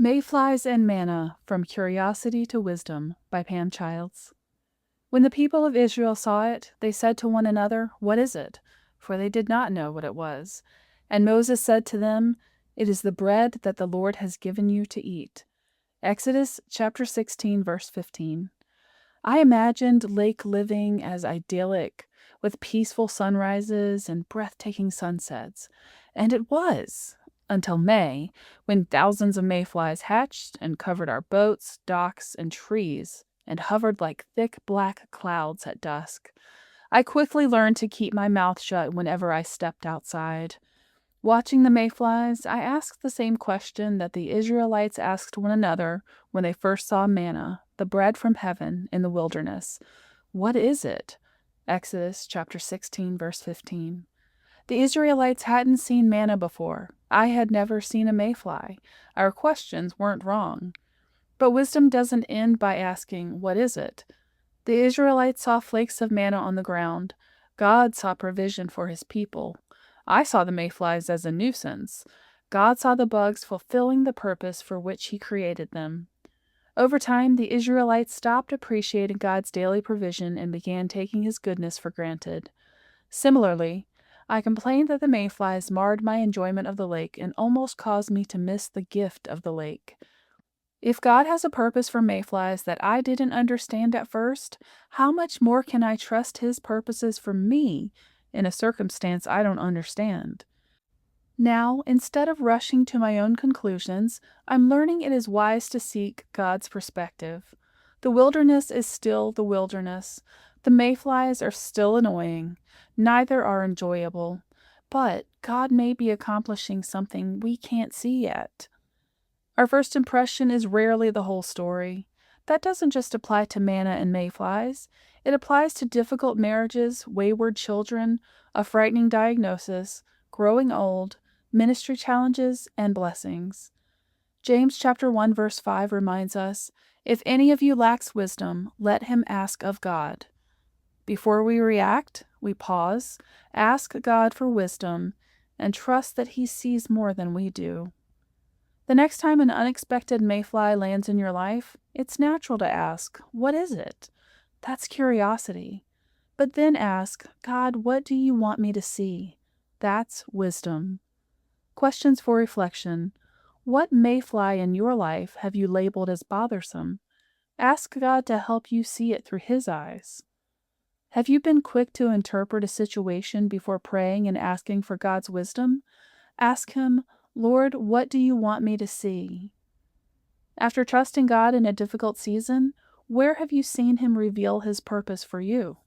Mayflies and Manna, From Curiosity to Wisdom by Pam Childs. When the people of Israel saw it, they said to one another, "What is it?" For they did not know what it was. And Moses said to them, "It is the bread that the Lord has given you to eat." Exodus chapter 16, verse 15. I imagined lake living as idyllic, with peaceful sunrises and breathtaking sunsets. And it was, until May, when thousands of mayflies hatched and covered our boats, docks, and trees, and hovered like thick black clouds at dusk. I quickly learned to keep my mouth shut whenever I stepped outside. Watching the mayflies, I asked the same question that the Israelites asked one another when they first saw manna, the bread from heaven, in the wilderness. What is it? Exodus chapter 16, verse 15. The Israelites hadn't seen manna before. I had never seen a mayfly. Our questions weren't wrong. But wisdom doesn't end by asking, "What is it?" The Israelites saw flakes of manna on the ground. God saw provision for his people. I saw the mayflies as a nuisance. God saw the bugs fulfilling the purpose for which he created them. Over time, the Israelites stopped appreciating God's daily provision and began taking his goodness for granted. Similarly, I complained that the mayflies marred my enjoyment of the lake and almost caused me to miss the gift of the lake. If God has a purpose for mayflies that I didn't understand at first, how much more can I trust his purposes for me in a circumstance I don't understand? Now, instead of rushing to my own conclusions, I'm learning it is wise to seek God's perspective. The wilderness is still the wilderness. The mayflies are still annoying. Neither are enjoyable. But God may be accomplishing something we can't see yet. Our first impression is rarely the whole story. That doesn't just apply to manna and mayflies. It applies to difficult marriages, wayward children, a frightening diagnosis, growing old, ministry challenges, and blessings. James chapter 1 verse 5 reminds us, "If any of you lacks wisdom, let him ask of God." Before we react, we pause, ask God for wisdom, and trust that he sees more than we do. The next time an unexpected mayfly lands in your life, it's natural to ask, "What is it?" That's curiosity. But then ask, "God, what do you want me to see?" That's wisdom. Questions for reflection. What mayfly in your life have you labeled as bothersome? Ask God to help you see it through his eyes. Have you been quick to interpret a situation before praying and asking for God's wisdom? Ask him, "Lord, what do you want me to see?" After trusting God in a difficult season, where have you seen him reveal his purpose for you?